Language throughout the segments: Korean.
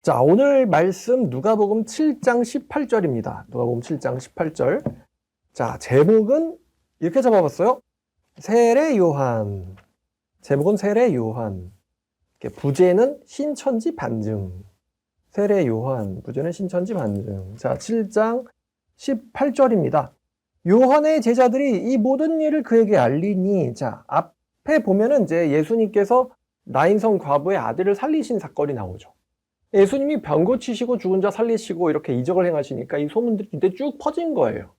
자, 오늘 말씀 누가복음 7장 18절입니다. 누가복음 7장 18절. 자, 제목은 이렇게 잡아봤어요. 세례 요한. 제목은 세례 요한. 부제는 신천지 반증. 세례 요한. 부제는 신천지 반증. 자, 7장 18절입니다. 요한의 제자들이 이 모든 일을 그에게 알리니, 자, 앞에 보면은 이제 예수님께서 나인성 과부의 아들을 살리신 사건이 나오죠. 예수님이 병 고치시고 죽은 자 살리시고 이렇게 이적을 행하시니까 이 소문들이 이제 쭉 퍼진 거예요.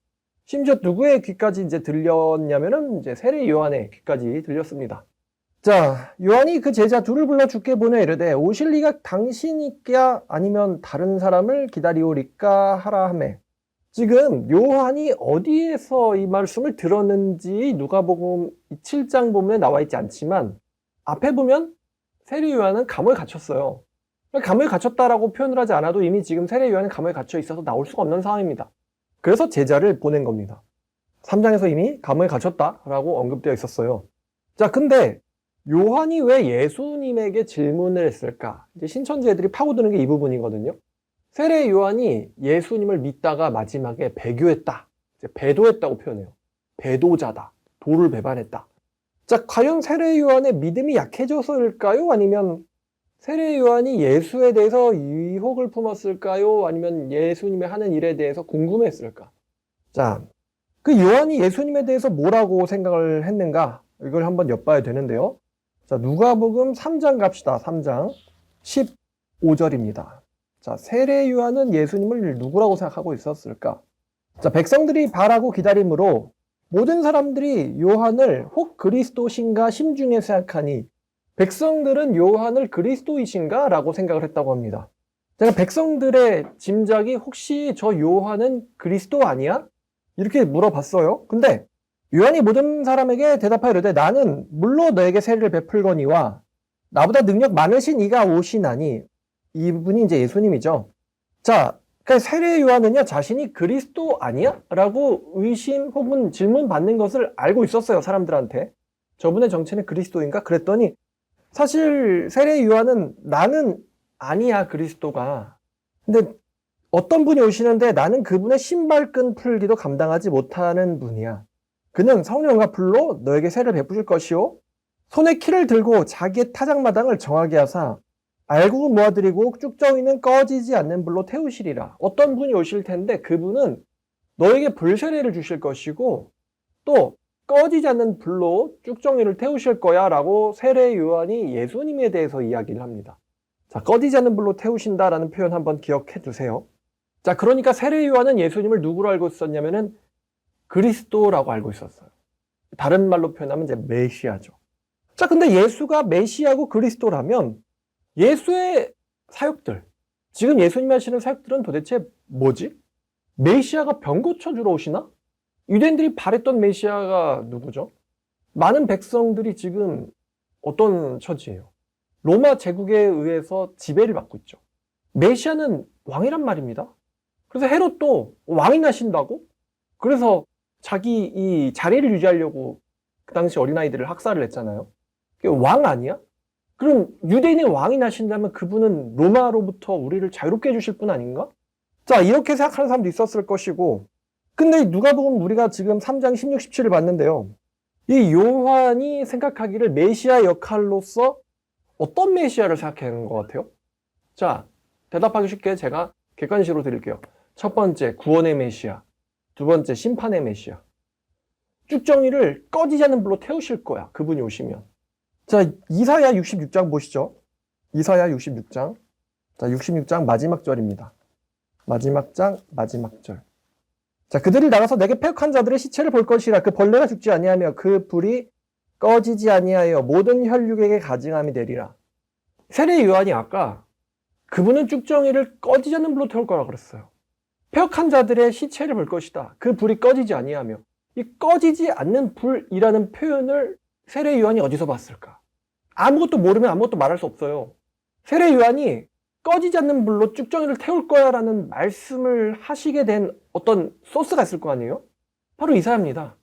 심지어 누구의 귀까지 이제 들렸냐면은 이제 세례 요한의 귀까지 들렸습니다. 자, 요한이 그 제자 둘을 불러 주께 보내 이르되 오실 이가 당신이까 아니면 다른 사람을 기다리오리까 하라 하매. 지금 요한이 어디에서 이 말씀을 들었는지 누가복음 7장 본문에 나와 있지 않지만 앞에 보면 세례 요한은 감을 갇혔어요. 감을 갇혔다라고 표현을 하지 않아도 이미 지금 세례 요한은 감을 갇혀 있어서 나올 수가 없는 상황입니다. 그래서 제자를 보낸 겁니다. 3장에서 이미 감을 갇혔다라고 언급되어 있었어요. 자, 근데 요한이 왜 예수님에게 질문을 했을까? 이제 신천지 애들이 파고드는 게 이 부분이거든요. 세례 요한이 예수님을 믿다가 마지막에 배교했다. 이제 배도했다고 표현해요. 배도자다. 도를 배반했다. 자, 과연 세례 요한의 믿음이 약해져서일까요? 아니면 세례 요한이 예수에 대해서 유혹을 품었을까요? 아니면 예수님의 하는 일에 대해서 궁금했을까? 자, 그 요한이 예수님에 대해서 뭐라고 생각을 했는가? 이걸 한번 엿봐야 되는데요. 자, 누가복음 3장 갑시다. 3장 15절입니다. 자, 세례 요한은 예수님을 누구라고 생각하고 있었을까? 자, 백성들이 바라고 기다림으로 모든 사람들이 요한을 혹 그리스도신가 심중에 생각하니 백성들은 요한을 그리스도이신가? 라고 생각을 했다고 합니다. 제가 백성들의 짐작이 혹시 저 요한은 그리스도 아니야? 이렇게 물어봤어요. 근데 요한이 모든 사람에게 대답하여 이르되 나는 물로 너에게 세례를 베풀거니와 나보다 능력 많으신 이가 오시나니 이분이 이제 예수님이죠. 자, 그러니까 세례 요한은요 자신이 그리스도 아니야? 라고 의심 혹은 질문 받는 것을 알고 있었어요. 사람들한테. 저분의 정체는 그리스도인가? 그랬더니 사실 세례 요한은 나는 아니야 그리스도가. 근데 어떤 분이 오시는데 나는 그분의 신발끈 풀기도 감당하지 못하는 분이야. 그는 성령과 불로 너에게 세례를 베푸실 것이요 손에 키를 들고 자기의 타작마당을 정하게 하사 알고 모아드리고 쭉정이는 꺼지지 않는 불로 태우시리라. 어떤 분이 오실 텐데 그분은 너에게 불세례를 주실 것이고 또 꺼지지 않는 불로 쭉정이를 태우실 거야 라고 세례 요한이 예수님에 대해서 이야기를 합니다. 자, 꺼지지 않는 불로 태우신다라는 표현 한번 기억해 두세요. 자, 그러니까 세례 요한은 예수님을 누구로 알고 있었냐면은 그리스도라고 알고 있었어요. 다른 말로 표현하면 이제 메시아죠. 자, 근데 예수가 메시아고 그리스도라면 예수의 사역들, 지금 예수님이 하시는 사역들은 도대체 뭐지? 메시아가 병 고쳐주러 오시나? 유대인들이 바랬던 메시아가 누구죠? 많은 백성들이 지금 어떤 처지예요? 로마 제국에 의해서 지배를 받고 있죠. 메시아는 왕이란 말입니다. 그래서 헤롯도 왕이 나신다고? 그래서 자기 이 자리를 유지하려고 그 당시 어린아이들을 학살을 했잖아요. 그게 왕 아니야? 그럼 유대인의 왕이 나신다면 그분은 로마로부터 우리를 자유롭게 해주실 분 아닌가? 자, 이렇게 생각하는 사람도 있었을 것이고, 근데 누가복음 우리가 지금 3장 16, 17을 봤는데요. 이 요한이 생각하기를 메시아 역할로서 어떤 메시아를 생각하는 것 같아요? 자, 대답하기 쉽게 제가 객관식으로 드릴게요. 첫 번째, 구원의 메시아. 두 번째, 심판의 메시아. 쭉정이를 꺼지지 않는 불로 태우실 거야. 그분이 오시면. 자, 이사야 66장 보시죠. 이사야 66장. 자, 66장 마지막 절입니다. 마지막 장, 마지막 절. 자, 그들이 나가서 내게 패역한 자들의 시체를 볼 것이라. 그 벌레가 죽지 아니하며 그 불이 꺼지지 아니하여 모든 혈육에게 가증함이 되리라. 세례 요한이 아까 그분은 쭉정이를 꺼지지 않는 불로 태울 거라 그랬어요. 패역한 자들의 시체를 볼 것이다. 그 불이 꺼지지 아니하며. 이 꺼지지 않는 불이라는 표현을 세례 요한이 어디서 봤을까? 아무것도 모르면 아무것도 말할 수 없어요. 세례 요한이 꺼지지 않는 불로 쭉정이를 태울 거야 라는 말씀을 하시게 된 어떤 소스가 있을 거 아니에요? 바로 이사야입니다.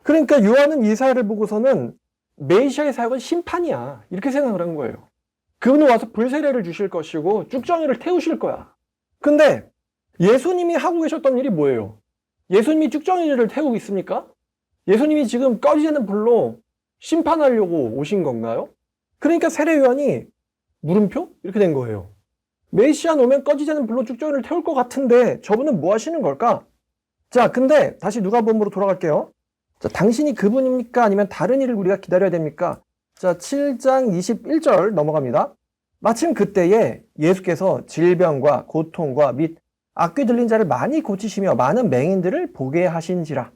그러니까 요한은 이사야를 보고서는 메시아의 사역은 심판이야 이렇게 생각을 한 거예요. 그분은 와서 불세례를 주실 것이고 쭉정이를 태우실 거야. 근데 예수님이 하고 계셨던 일이 뭐예요? 예수님이 쭉정이를 태우고 있습니까? 예수님이 지금 꺼지지 않는 불로 심판하려고 오신 건가요? 그러니까 세례 요한이 물음표? 이렇게 된 거예요. 메시아 오면 꺼지지 않는 불로 쭉정이를 태울 것 같은데 저분은 뭐 하시는 걸까? 자, 근데 다시 누가복음으로 돌아갈게요. 자, 당신이 그분입니까? 아니면 다른 일을 우리가 기다려야 됩니까? 자, 7장 21절 넘어갑니다. 마침 그때에 예수께서 질병과 고통과 및 악귀 들린 자를 많이 고치시며 많은 맹인들을 보게 하신지라.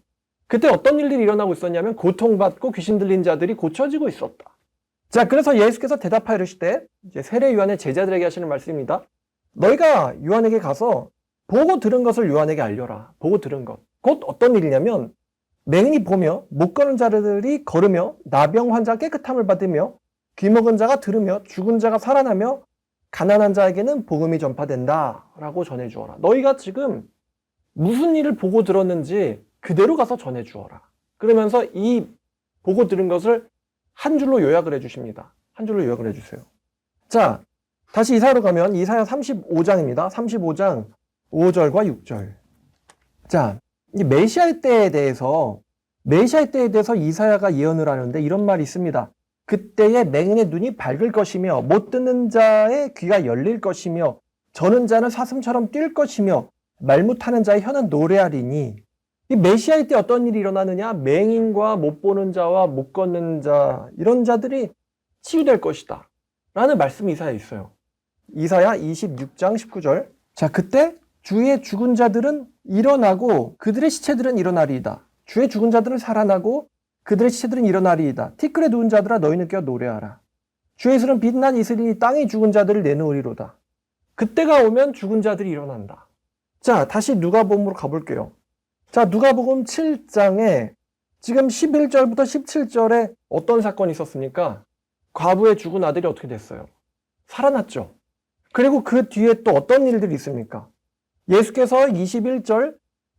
그때 어떤 일들이 일어나고 있었냐면 고통받고 귀신 들린 자들이 고쳐지고 있었다. 자, 그래서 예수께서 대답하여 이르시되 이제 세례 요한의 제자들에게 하시는 말씀입니다. 너희가 요한에게 가서 보고 들은 것을 요한에게 알려라. 보고 들은 것. 곧 어떤 일이냐면 맹인이 보며 못 걷는 자들이 걸으며 나병 환자 깨끗함을 받으며 귀 먹은 자가 들으며 죽은 자가 살아나며 가난한 자에게는 복음이 전파된다 라고 전해주어라. 너희가 지금 무슨 일을 보고 들었는지 그대로 가서 전해주어라. 그러면서 이 보고 들은 것을 한 줄로 요약을 해주십니다. 한 줄로 요약을 해주세요. 자, 다시 이사야로 가면 이사야 35장입니다. 35장 5절과 6절. 자, 이 메시아의 때에 대해서 이사야가 예언을 하는데 이런 말이 있습니다. 그때에 맹인의 눈이 밝을 것이며 못 듣는 자의 귀가 열릴 것이며 저는 자는 사슴처럼 뛸 것이며 말 못하는 자의 혀는 노래하리니. 이 메시아의 때 어떤 일이 일어나느냐? 맹인과 못 보는 자와 못 걷는 자 이런 자들이 치유될 것이다 라는 말씀이 이사야에 있어요. 이사야 26장 19절. 자, 그때 주의 죽은 자들은 일어나고 그들의 시체들은 일어나리이다. 주의 죽은 자들은 살아나고 그들의 시체들은 일어나리이다. 티끌에 누운 자들아 너희는 껴 노래하라. 주의 이슬은 빛난 이슬이니 땅이 죽은 자들을 내놓으리로다. 그때가 오면 죽은 자들이 일어난다. 자, 다시 누가복음으로 가볼게요. 자, 누가복음 7장에 지금 11절부터 17절에 어떤 사건이 있었습니까? 과부의 죽은 아들이 어떻게 됐어요? 살아났죠. 그리고 그 뒤에 또 어떤 일들이 있습니까? 예수께서 21절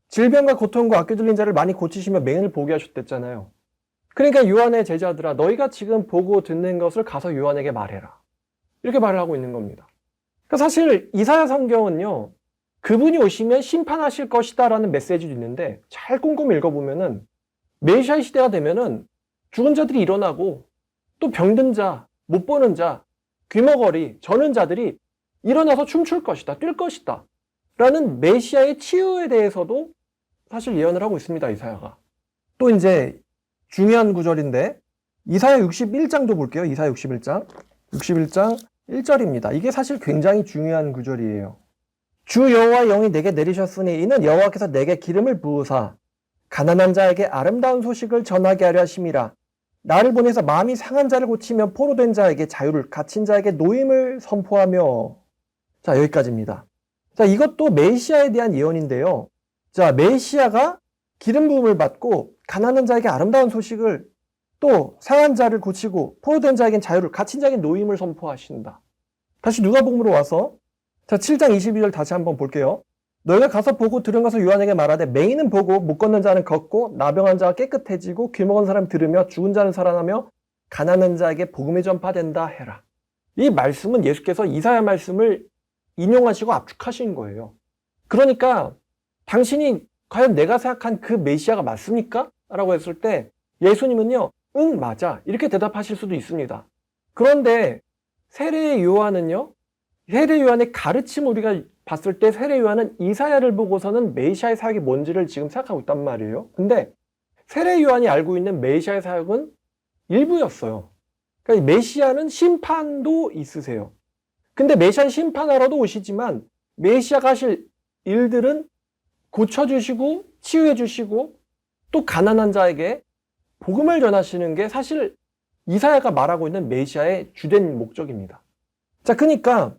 질병과 고통과 악귀 들린 자를 많이 고치시며 맹인을 보게 하셨댔잖아요. 그러니까 요한의 제자들아 너희가 지금 보고 듣는 것을 가서 요한에게 말해라. 이렇게 말을 하고 있는 겁니다. 그러니까 사실 이사야 성경은요. 그분이 오시면 심판하실 것이다 라는 메시지도 있는데 잘 꼼꼼히 읽어보면은 메시아의 시대가 되면은 죽은 자들이 일어나고 또 병든 자, 못 보는 자, 귀머거리, 저는 자들이 일어나서 춤출 것이다, 뛸 것이다 라는 메시아의 치유에 대해서도 사실 예언을 하고 있습니다, 이사야가. 또 이제 중요한 구절인데 이사야 61장도 볼게요. 이사야 61장 1절입니다. 이게 사실 굉장히 중요한 구절이에요. 주 여호와의 영이 내게 내리셨으니 이는 여호와께서 내게 기름을 부으사 가난한 자에게 아름다운 소식을 전하게 하려 하심이라. 나를 보내서 마음이 상한 자를 고치며 포로된 자에게 자유를, 갇힌 자에게 노임을 선포하며. 자, 여기까지입니다. 자, 이것도 메시아에 대한 예언인데요. 자, 메시아가 기름 부음을 받고 가난한 자에게 아름다운 소식을, 또 상한 자를 고치고 포로된 자에겐 자유를, 갇힌 자에게 노임을 선포하신다. 다시 누가복음으로 와서 자, 7장 22절 다시 한번 볼게요. 너희가 가서 보고 들은 것을 요한에게 말하되 맹인은 보고 못 걷는 자는 걷고 나병한 자가 깨끗해지고 귀 먹은 사람 들으며 죽은 자는 살아나며 가난한 자에게 복음이 전파된다 해라. 이 말씀은 예수께서 이사야 말씀을 인용하시고 압축하신 거예요. 그러니까 당신이 과연 내가 생각한 그 메시아가 맞습니까? 라고 했을 때 예수님은요, 응, 맞아. 이렇게 대답하실 수도 있습니다. 그런데 세례 요한은요, 세례 요한의 가르침 우리가 봤을 때 세례 요한은 이사야를 보고서는 메시아의 사역이 뭔지를 지금 생각하고 있단 말이에요. 근데 세례 요한이 알고 있는 메시아의 사역은 일부였어요. 그러니까 메시아는 심판도 있으세요. 근데 메시아는 심판하러도 오시지만 메시아가 하실 일들은 고쳐주시고 치유해주시고 또 가난한 자에게 복음을 전하시는 게 사실 이사야가 말하고 있는 메시아의 주된 목적입니다. 자, 그러니까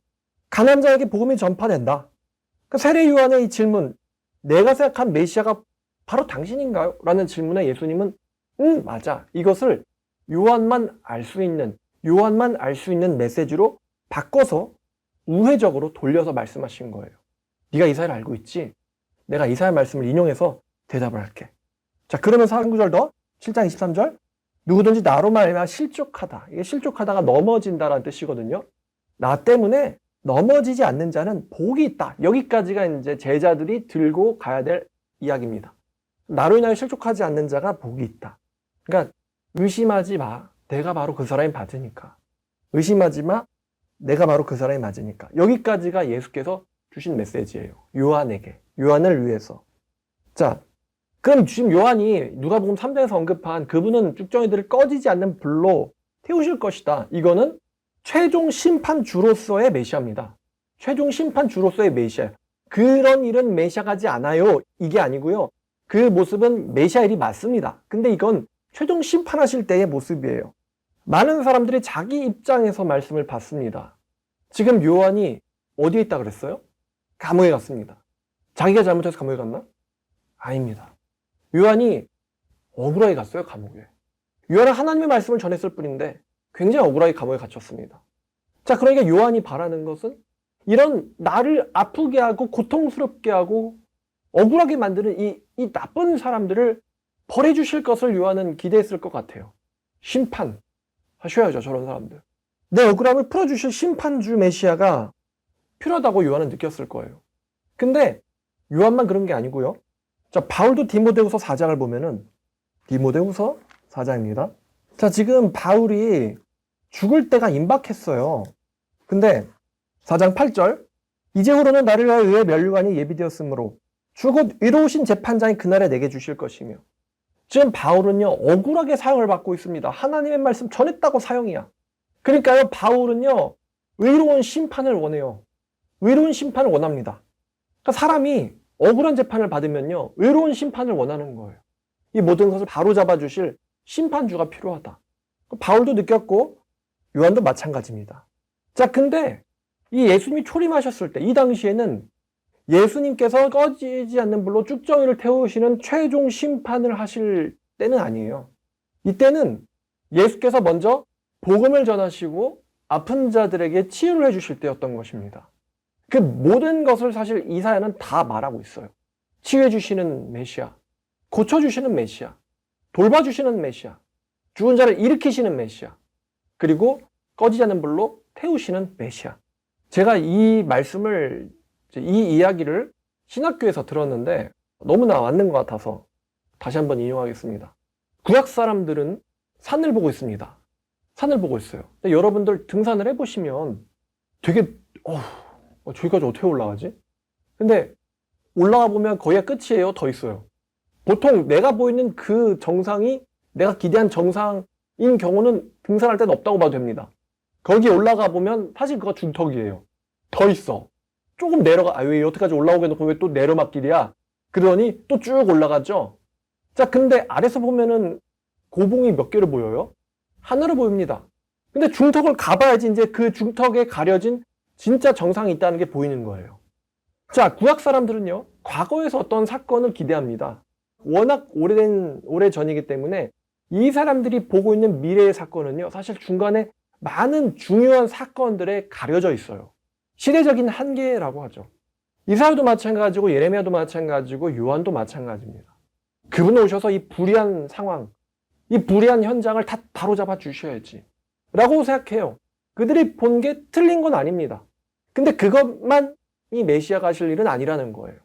가난한 자에게 복음이 전파된다. 그러니까 세례 요한의 이 질문, 내가 생각한 메시아가 바로 당신인가요? 라는 질문에 예수님은 응, 맞아. 이것을 요한만 알 수 있는 메시지로 바꿔서 우회적으로 돌려서 말씀하신 거예요. 네가 이사야를 알고 있지? 내가 이사야 말씀을 인용해서 대답을 할게. 자, 그러면서 한 구절 더, 7장 23절. 누구든지 나로 말미암아 실족하다. 이게 실족하다가 넘어진다라는 뜻이거든요. 나 때문에 넘어지지 않는 자는 복이 있다. 여기까지가 이제 제자들이 들고 가야 될 이야기입니다. 나로 인하여 실족하지 않는 자가 복이 있다. 그러니까 의심하지 마. 내가 바로 그 사람이 맞으니까. 의심하지 마. 내가 바로 그 사람이 맞으니까. 여기까지가 예수께서 주신 메시지예요. 요한에게. 요한을 위해서. 자, 그럼 지금 요한이 누가복음 3장에서 언급한 그분은 쭉정이들을 꺼지지 않는 불로 태우실 것이다. 이거는 최종 심판주로서의 메시아입니다. 최종 심판주로서의 메시아. 그런 일은 메시아가 하지 않아요. 이게 아니고요. 그 모습은 메시아 일이 맞습니다. 근데 이건 최종 심판하실 때의 모습이에요. 많은 사람들이 자기 입장에서 말씀을 받습니다. 지금 요한이 어디에 있다 그랬어요? 감옥에 갔습니다. 자기가 잘못해서 감옥에 갔나? 아닙니다. 요한이 억울하게 갔어요, 감옥에. 요한은 하나님의 말씀을 전했을 뿐인데 굉장히 억울하게 감옥에 갇혔습니다. 자, 그러니까 요한이 바라는 것은 이런 나를 아프게 하고 고통스럽게 하고 억울하게 만드는 이 나쁜 사람들을 벌해주실 것을 요한은 기대했을 것 같아요. 심판하셔야죠, 저런 사람들. 내 억울함을 풀어주실 심판주 메시아가 필요하다고 요한은 느꼈을 거예요. 근데 요한만 그런 게 아니고요. 자, 바울도 디모데후서 4장을 보면은 디모데후서 4장입니다. 자, 지금 바울이 죽을 때가 임박했어요. 근데 4장 8절 이제후로는 나를 위하여 면류관이 예비되었으므로 주 곧 의로우신 재판장이 그날에 내게 주실 것이며 지금 바울은요 억울하게 사형을 받고 있습니다. 하나님의 말씀 전했다고 사형이야. 그러니까요 바울은요 의로운 심판을 원해요. 의로운 심판을 원합니다. 그러니까 사람이 억울한 재판을 받으면요 의로운 심판을 원하는 거예요. 이 모든 것을 바로잡아 주실 심판주가 필요하다. 바울도 느꼈고 요한도 마찬가지입니다. 자, 근데 이 예수님이 초림하셨을 때 이 당시에는 예수님께서 꺼지지 않는 불로 쭉정이를 태우시는 최종 심판을 하실 때는 아니에요. 이때는 예수께서 먼저 복음을 전하시고 아픈 자들에게 치유를 해주실 때였던 것입니다. 그 모든 것을 사실 이사야는 다 말하고 있어요. 치유해주시는 메시아, 고쳐주시는 메시아, 돌봐주시는 메시아, 죽은 자를 일으키시는 메시아, 그리고 꺼지지 않는 불로 태우시는 메시아. 제가 이 말씀을, 이 이야기를 신학교에서 들었는데 너무나 맞는 것 같아서 다시 한번 인용하겠습니다. 구약 사람들은 산을 보고 있습니다. 산을 보고 있어요. 근데 여러분들 등산을 해보시면 되게 저기까지 어떻게 올라가지? 근데 올라가 보면 거기가 끝이에요? 더 있어요? 보통 내가 보이는 그 정상이 내가 기대한 정상인 경우는 등산할 때는 없다고 봐도 됩니다. 거기 올라가 보면 사실 그거 중턱이에요. 더 있어. 조금 내려가, 왜 여태까지 올라오게 놓고 왜 또 내려막길이야? 그러더니 또 쭉 올라가죠? 자, 근데 아래서 보면은 고봉이 몇 개로 보여요? 하나로 보입니다. 근데 중턱을 가봐야지 이제 그 중턱에 가려진 진짜 정상이 있다는 게 보이는 거예요. 자, 구약 사람들은요, 과거에서 어떤 사건을 기대합니다. 워낙 오래 전이기 때문에 이 사람들이 보고 있는 미래의 사건은요, 사실 중간에 많은 중요한 사건들에 가려져 있어요. 시대적인 한계라고 하죠. 이사야도 마찬가지고 예레미야도 마찬가지고 요한도 마찬가지입니다. 그분 오셔서 이 불의한 상황, 이 불의한 현장을 다 바로잡아 주셔야지 라고 생각해요. 그들이 본 게 틀린 건 아닙니다. 근데 그것만 이 메시아가 하실 일은 아니라는 거예요.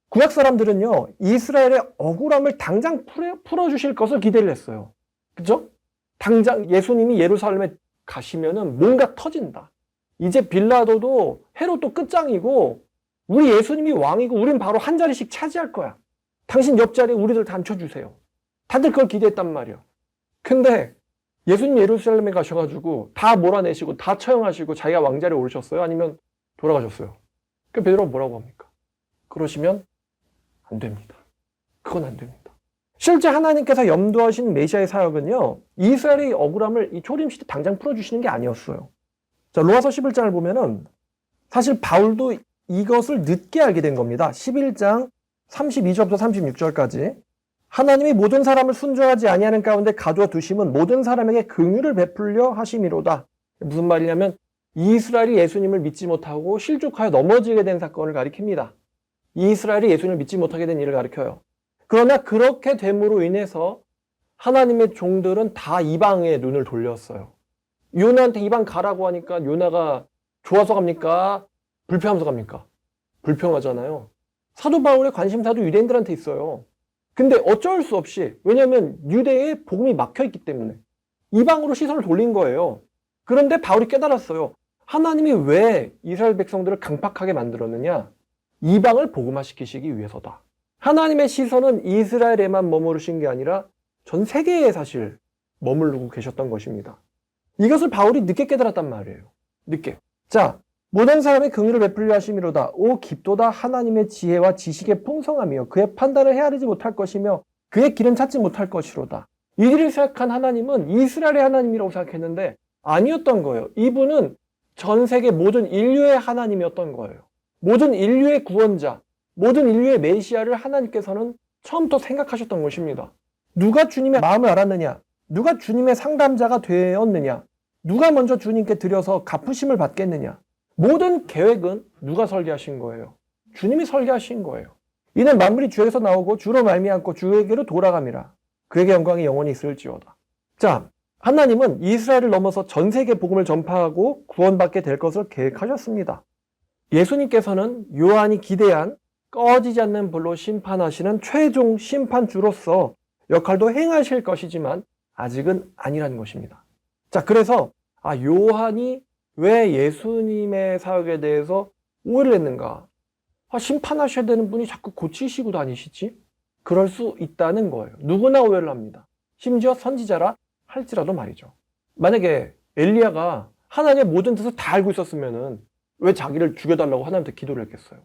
구약 사람들은요, 이스라엘의 억울함을 당장 풀어주실 것을 기대를 했어요. 그죠? 당장 예수님이 예루살렘에 가시면은 뭔가 터진다. 이제 빌라도도 헤롯도 끝장이고 우리 예수님이 왕이고 우린 바로 한 자리씩 차지할 거야. 당신 옆자리에 우리들 다 앉혀주세요. 다들 그걸 기대했단 말이야. 근데 예수님 예루살렘에 가셔가지고 다 몰아내시고 다 처형하시고 자기가 왕자리에 오르셨어요? 아니면 돌아가셨어요? 그 베드로가 뭐라고 합니까? 그러시면 안 됩니다. 그건 안 됩니다. 실제 하나님께서 염두하신 메시아의 사역은요, 이스라엘의 억울함을 이 초림시대 당장 풀어주시는 게 아니었어요. 자, 로마서 11장을 보면은 사실 바울도 이것을 늦게 알게 된 겁니다. 11장 32절부터 36절까지 하나님이 모든 사람을 순종하지 아니하는 가운데 가두어 두심은 모든 사람에게 긍휼을 베풀려 하심이로다. 무슨 말이냐면 이스라엘이 예수님을 믿지 못하고 실족하여 넘어지게 된 사건을 가리킵니다. 이스라엘이 예수님을 믿지 못하게 된 일을 가리켜요. 그러나 그렇게 됨으로 인해서 하나님의 종들은 다 이방에 눈을 돌렸어요. 요나한테 이방 가라고 하니까 요나가 좋아서 갑니까? 불평하면서 갑니까? 불평하잖아요. 사도 바울의 관심사도 유대인들한테 있어요. 근데 어쩔 수 없이, 왜냐하면 유대에 복음이 막혀있기 때문에 이방으로 시선을 돌린 거예요. 그런데 바울이 깨달았어요. 하나님이 왜 이스라엘 백성들을 강팍하게 만들었느냐? 이방을 복음화시키시기 위해서다. 하나님의 시선은 이스라엘에만 머무르신 게 아니라 전 세계에 사실 머무르고 계셨던 것입니다. 이것을 바울이 늦게 깨달았단 말이에요. 늦게. 자, 모든 사람의 긍휼을 베풀려 하심이로다. 오 깊도다. 하나님의 지혜와 지식의 풍성함이요 그의 판단을 헤아리지 못할 것이며 그의 길은 찾지 못할 것이로다. 이들을 생각한 하나님은 이스라엘의 하나님이라고 생각했는데 아니었던 거예요. 이분은 전 세계 모든 인류의 하나님이었던 거예요. 모든 인류의 구원자, 모든 인류의 메시아를 하나님께서는 처음부터 생각하셨던 것입니다. 누가 주님의 마음을 알았느냐? 누가 주님의 상담자가 되었느냐? 누가 먼저 주님께 드려서 갚으심을 받겠느냐? 모든 계획은 누가 설계하신 거예요? 주님이 설계하신 거예요. 이는 만물이 주에게서 나오고 주로 말미암고 주에게로 돌아감이라. 그에게 영광이 영원히 있을지어다. 자, 하나님은 이스라엘을 넘어서 전 세계 복음을 전파하고 구원받게 될 것을 계획하셨습니다. 예수님께서는 요한이 기대한 꺼지지 않는 불로 심판하시는 최종 심판주로서 역할도 행하실 것이지만 아직은 아니라는 것입니다. 자, 그래서 요한이 왜 예수님의 사역에 대해서 오해를 했는가? 심판하셔야 되는 분이 자꾸 고치시고 다니시지? 그럴 수 있다는 거예요. 누구나 오해를 합니다. 심지어 선지자라 할지라도 말이죠. 만약에 엘리야가 하나님의 모든 뜻을 다 알고 있었으면은 왜 자기를 죽여달라고 하나님한테 기도를 했겠어요?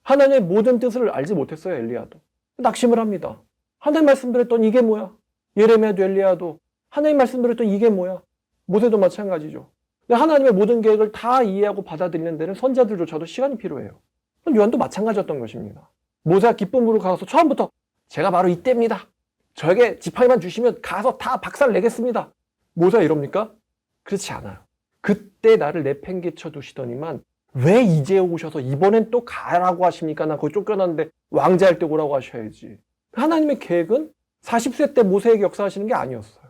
하나님의 모든 뜻을 알지 못했어요, 엘리야도. 낙심을 합니다. 하나님 말씀드렸더니 이게 뭐야? 예레미야도 엘리야도 하나님 말씀드렸더니 이게 뭐야? 모세도 마찬가지죠. 하나님의 모든 계획을 다 이해하고 받아들이는 데는 선지자들조차도 시간이 필요해요. 요한도 마찬가지였던 것입니다. 모세가 기쁨으로 가서 처음부터 제가 바로 이때입니다. 저에게 지팡이만 주시면 가서 다 박살 내겠습니다. 모세가 이럽니까? 그렇지 않아요. 그때 나를 내팽개쳐 두시더니만 왜 이제 오셔서 이번엔 또 가라고 하십니까? 나 거기 쫓겨났는데 왕자할 때 오라고 하셔야지. 하나님의 계획은 40세 때 모세에게 역사하시는 게 아니었어요.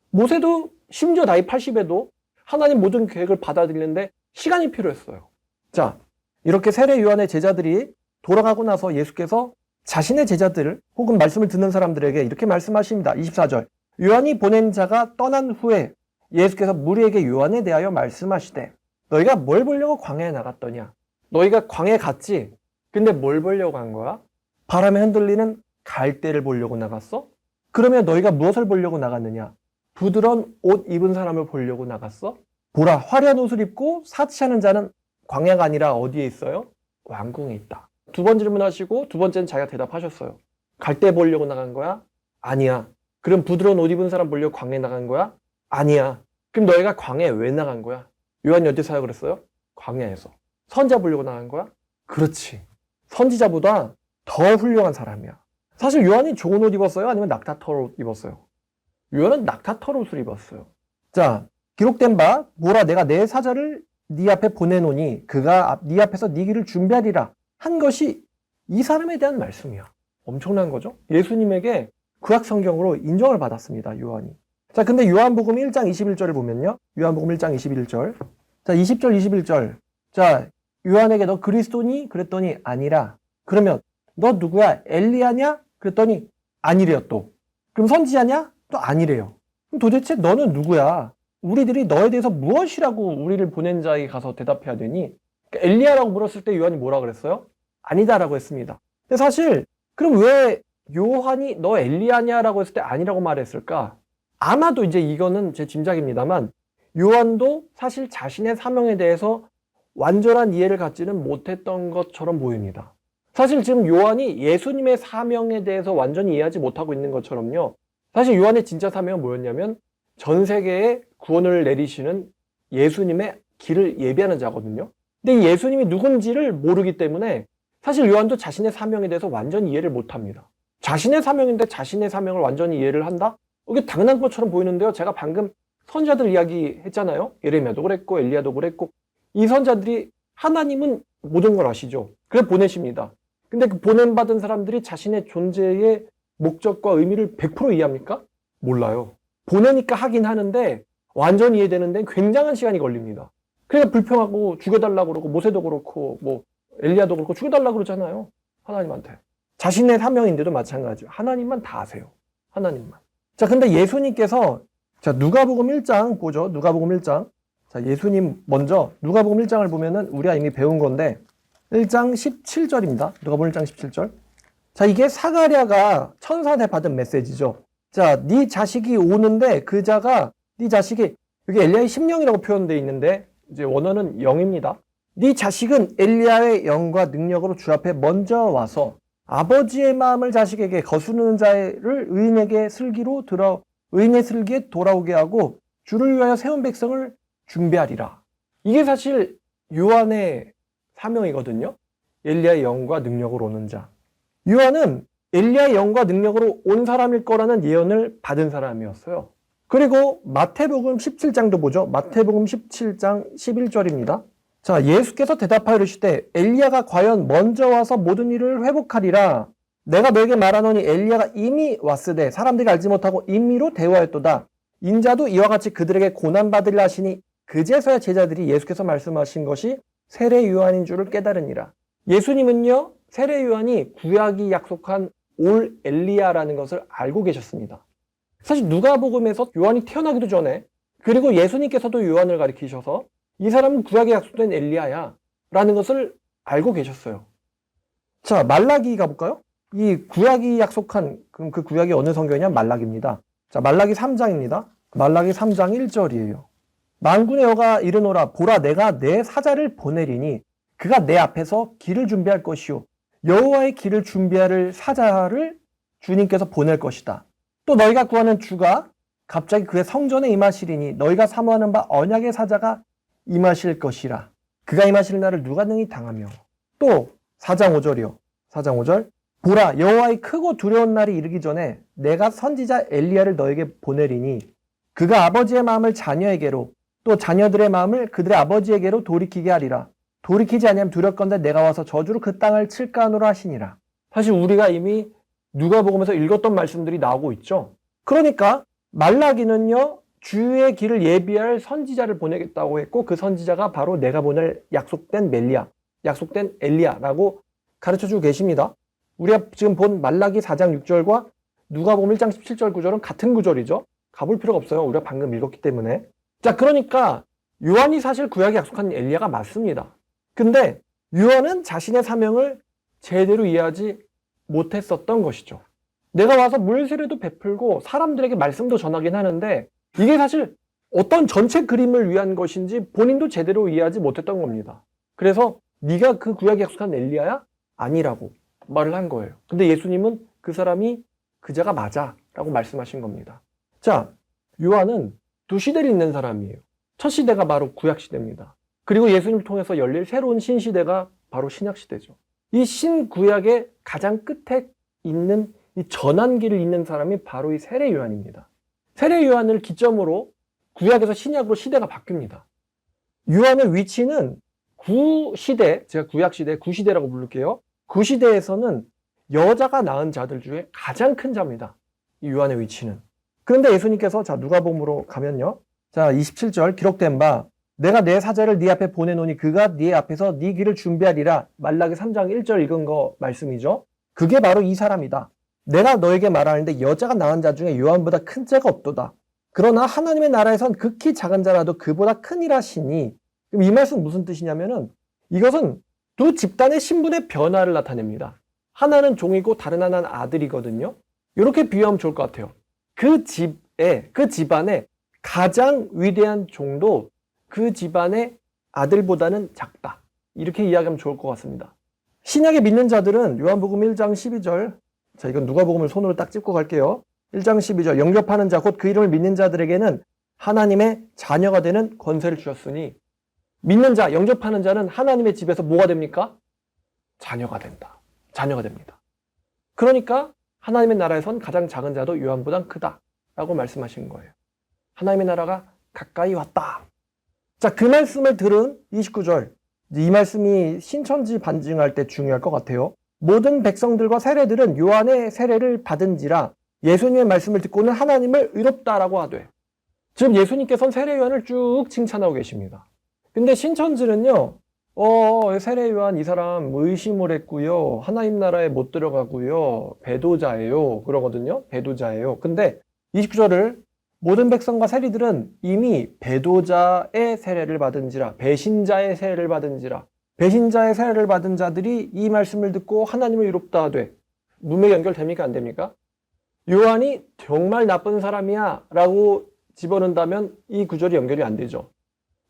모세도 심지어 나이 80에도 하나님 모든 계획을 받아들이는데 시간이 필요했어요. 자, 이렇게 세례 요한의 제자들이 돌아가고 나서 예수께서 자신의 제자들 혹은 말씀을 듣는 사람들에게 이렇게 말씀하십니다. 24절. 요한이 보낸 자가 떠난 후에 예수께서 무리에게 요한에 대하여 말씀하시되 너희가 뭘 보려고 광야에 나갔더냐? 너희가 광야에 갔지? 근데 뭘 보려고 간 거야? 바람에 흔들리는 갈대를 보려고 나갔어? 그러면 너희가 무엇을 보려고 나갔느냐? 부드러운 옷 입은 사람을 보려고 나갔어? 보라, 화려한 옷을 입고 사치하는 자는 광야가 아니라 어디에 있어요? 왕궁에 있다. 두 번 질문하시고 두 번째는 자기가 대답하셨어요. 갈대 보려고 나간 거야? 아니야. 그럼 부드러운 옷 입은 사람 보려고 광야에 나간 거야? 아니야. 그럼 너희가 광야에 왜 나간 거야? 요한이 어디 사역을 했어요? 광야에서. 선지자 보려고 나간 거야? 그렇지. 선지자보다 더 훌륭한 사람이야. 사실 요한이 좋은 옷 입었어요? 아니면 낙타털 옷 입었어요? 요한은 낙타털 옷을 입었어요. 자, 기록된 바 보라 내가 내 사자를 네 앞에 보내노니 그가 네 앞에서 네 길을 준비하리라 한 것이 이 사람에 대한 말씀이야. 엄청난 거죠? 예수님에게 구약 성경으로 인정을 받았습니다. 요한이. 자, 근데 요한복음 1장 21절을 보면요. 요한복음 1장 21절. 자, 20절 21절. 자, 요한에게 너 그리스도니? 그랬더니 아니라. 그러면 너 누구야? 엘리야냐? 그랬더니 아니래요 또. 그럼 선지자냐? 또 아니래요. 그럼 도대체 너는 누구야? 우리들이 너에 대해서 무엇이라고 우리를 보낸 자에게 가서 대답해야 되니? 그러니까 엘리야라고 물었을 때 요한이 뭐라 그랬어요? 아니다라고 했습니다. 근데 사실 그럼 왜 요한이 너 엘리야냐라고 했을 때 아니라고 말했을까? 아마도 이제 이거는 제 짐작입니다만 요한도 사실 자신의 사명에 대해서 완전한 이해를 갖지는 못했던 것처럼 보입니다. 사실 지금 요한이 예수님의 사명에 대해서 완전히 이해하지 못하고 있는 것처럼요. 사실 요한의 진짜 사명은 뭐였냐면 전 세계에 구원을 내리시는 예수님의 길을 예비하는 자거든요. 근데 이 예수님이 누군지를 모르기 때문에 사실 요한도 자신의 사명에 대해서 완전히 이해를 못합니다. 자신의 사명인데 자신의 사명을 완전히 이해를 한다? 이게 당연한 것처럼 보이는데요. 제가 방금 선지자들 이야기 했잖아요. 예레미야도 그랬고 엘리야도 그랬고 이 선지자들이 하나님은 모든 걸 아시죠. 그래서 보내십니다. 근데 그 보냄받은 사람들이 자신의 존재의 목적과 의미를 100% 이해합니까? 몰라요. 보내니까 하긴 하는데 완전히 이해되는 데는 굉장한 시간이 걸립니다. 그러니까 불평하고 죽여달라고 그러고 모세도 그렇고 뭐 엘리야도 그렇고 죽여달라고 그러잖아요. 하나님한테. 자신의 사명인데도 마찬가지예요. 하나님만 다 아세요. 하나님만. 자, 근데 예수님께서 자, 누가복음 1장 보죠. 누가복음 1장. 자, 예수님 먼저 누가복음 1장을 보면은 우리가 이미 배운 건데 1장 17절입니다. 누가복음 1장 17절. 자, 이게 사가랴가 천사한테 받은 메시지죠. 자, 네 자식이 오는데 그 자가 네 자식이 여기 엘리야의 심령이라고 표현되어 있는데 이제 원어는 영입니다. 네 자식은 엘리야의 영과 능력으로 주 앞에 먼저 와서 아버지의 마음을 자식에게 거스르는 자를 의인의 슬기에 돌아오게 하고 주를 위하여 세운 백성을 준비하리라. 이게 사실 요한의 사명이거든요. 엘리야의 영과 능력으로 오는 자. 요한은 엘리야의 영과 능력으로 온 사람일 거라는 예언을 받은 사람이었어요. 그리고 마태복음 17장도 보죠. 마태복음 17장 11절입니다. 자, 예수께서 대답하여 이르시되 엘리야가 과연 먼저 와서 모든 일을 회복하리라. 내가 너에게 말하노니 엘리야가 이미 왔으되 사람들이 알지 못하고 임의로 대화했도다. 인자도 이와 같이 그들에게 고난받으리라 하시니 그제서야 제자들이 예수께서 말씀하신 것이 세례 요한인 줄을 깨달으니라. 예수님은요, 세례 요한이 구약이 약속한 올 엘리야라는 것을 알고 계셨습니다. 사실 누가복음에서 요한이 태어나기도 전에 그리고 예수님께서도 요한을 가리키셔서 이 사람은 구약에 약속된 엘리야야 라는 것을 알고 계셨어요. 자, 말라기 가볼까요? 이 구약이 약속한 그 구약이 어느 성경이냐? 말라기입니다. 자, 말라기 3장입니다. 말라기 3장 1절이에요. 만군의 여호와가 이르노라 보라 내가 내 사자를 보내리니 그가 내 앞에서 길을 준비할 것이요 여호와의 길을 준비할 사자를 주님께서 보낼 것이다. 또 너희가 구하는 주가 갑자기 그의 성전에 임하시리니 너희가 사모하는 바 언약의 사자가 임하실 것이라. 그가 임하실 날을 누가 능히 당하며. 또 4장 5절이요. 4장 5절. 보라 여호와의 크고 두려운 날이 이르기 전에 내가 선지자 엘리야를 너에게 보내리니 그가 아버지의 마음을 자녀에게로 또 자녀들의 마음을 그들의 아버지에게로 돌이키게 하리라. 돌이키지 아니하면 두렵건대 내가 와서 저주로 그 땅을 칠까 하노라 하시니라. 사실 우리가 이미 누가복음에서 읽었던 말씀들이 나오고 있죠. 그러니까 말라기는요. 주의 길을 예비할 선지자를 보내겠다고 했고 그 선지자가 바로 내가 보낼 약속된 약속된 엘리야라고 가르쳐주고 계십니다. 우리가 지금 본 말라기 4장 6절과 누가복음 1장 17절 구절은 같은 구절이죠. 가볼 필요가 없어요. 우리가 방금 읽었기 때문에. 자, 그러니까 요한이 사실 구약에 약속한 엘리야가 맞습니다. 근데 요한은 자신의 사명을 제대로 이해하지 못했었던 것이죠. 내가 와서 물세례도 베풀고 사람들에게 말씀도 전하긴 하는데 이게 사실 어떤 전체 그림을 위한 것인지 본인도 제대로 이해하지 못했던 겁니다. 그래서 네가 그 구약에 약속한 엘리야야? 아니라고 말을 한 거예요. 근데 예수님은 그 사람이 그자가 맞아 라고 말씀하신 겁니다. 자, 요한은 두 시대를 잇는 사람이에요. 첫 시대가 바로 구약시대입니다. 그리고 예수님을 통해서 열릴 새로운 신시대가 바로 신약시대죠. 이 신구약의 가장 끝에 있는 이 전환기를 잇는 사람이 바로 이 세례 요한입니다. 세례 요한을 기점으로 구약에서 신약으로 시대가 바뀝니다. 요한의 위치는 구시대, 제가 구약시대, 구시대라고 부를게요. 구시대에서는 여자가 낳은 자들 중에 가장 큰 자입니다. 이 요한의 위치는. 그런데 예수님께서 자 누가복음으로 가면요. 자 27절 기록된 바 내가 내 사자를 네 앞에 보내노니 그가 네 앞에서 네 길을 준비하리라. 말라기 3장 1절 읽은 거 말씀이죠. 그게 바로 이 사람이다. 내가 너에게 말하는데 여자가 낳은 자 중에 요한보다 큰 자가 없도다. 그러나 하나님의 나라에선 극히 작은 자라도 그보다 크니라시니. 그럼 이 말씀 무슨 뜻이냐면은 이것은 두 집단의 신분의 변화를 나타냅니다. 하나는 종이고 다른 하나는 아들이거든요. 이렇게 비유하면 좋을 것 같아요. 그 집안의 가장 위대한 종도 그 집안의 아들보다는 작다. 이렇게 이야기하면 좋을 것 같습니다. 신약에 믿는 자들은 요한복음 1장 12절, 자 이건 누가복음을 손으로 딱 찝고 갈게요. 1장 12절, 영접하는 자 곧 그 이름을 믿는 자들에게는 하나님의 자녀가 되는 권세를 주셨으니 믿는 자, 영접하는 자는 하나님의 집에서 뭐가 됩니까? 자녀가 된다. 자녀가 됩니다. 그러니까 하나님의 나라에선 가장 작은 자도 요한보다 크다 라고 말씀하신 거예요. 하나님의 나라가 가까이 왔다. 자, 그 말씀을 들은 29절, 이 말씀이 신천지 반증할 때 중요할 것 같아요. 모든 백성들과 세례들은 요한의 세례를 받은지라 예수님의 말씀을 듣고는 하나님을 의롭다라고 하되. 지금 예수님께서는 세례 요한을 쭉 칭찬하고 계십니다. 근데 신천지는요, 세례 요한 이 사람 의심을 했고요. 하나님 나라에 못 들어가고요. 배도자예요. 그러거든요. 배도자예요. 근데 29절을 모든 백성과 세리들은 이미 배도자의 세례를 받은지라, 배신자의 세례를 받은지라, 배신자의 세례를 받은 자들이 이 말씀을 듣고 하나님을 의롭다 하되, 문맥 연결됩니까? 안 됩니까? 요한이 정말 나쁜 사람이야 라고 집어넣는다면 이 구절이 연결이 안 되죠.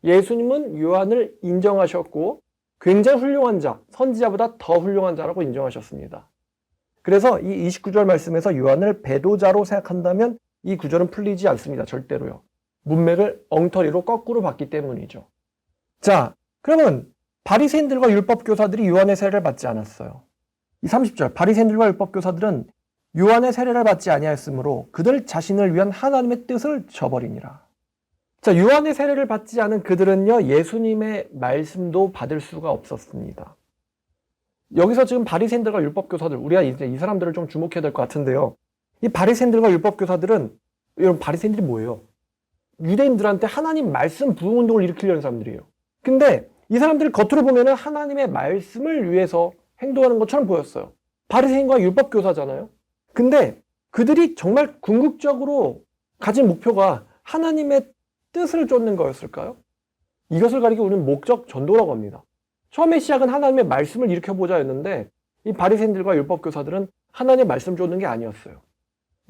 예수님은 요한을 인정하셨고 굉장히 훌륭한 자, 선지자보다 더 훌륭한 자라고 인정하셨습니다. 그래서 이 29절 말씀에서 요한을 배도자로 생각한다면 이 구절은 풀리지 않습니다. 절대로요. 문맥을 엉터리로 거꾸로 봤기 때문이죠. 자, 그러면 바리새인들과 율법교사들이 요한의 세례를 받지 않았어요. 이 30절, 바리새인들과 율법교사들은 요한의 세례를 받지 아니하였으므로 그들 자신을 위한 하나님의 뜻을 저버리니라. 자, 요한의 세례를 받지 않은 그들은요, 예수님의 말씀도 받을 수가 없었습니다. 여기서 지금 바리새인들과 율법교사들, 우리가 이제 이 사람들을 좀 주목해야 될 것 같은데요. 이 바리새인들과 율법교사들은, 여러분, 바리새인들이 뭐예요? 유대인들한테 하나님 말씀 부흥 운동을 일으키려는 사람들이에요. 근데 이 사람들 겉으로 보면은 하나님의 말씀을 위해서 행동하는 것처럼 보였어요. 바리새인과 율법교사잖아요. 근데 그들이 정말 궁극적으로 가진 목표가 하나님의 뜻을 쫓는 거였을까요? 이것을 가리켜 우리는 목적 전도라고 합니다. 처음에 시작은 하나님의 말씀을 일으켜보자였는데 이 바리새인들과 율법교사들은 하나님의 말씀 쫓는 게 아니었어요.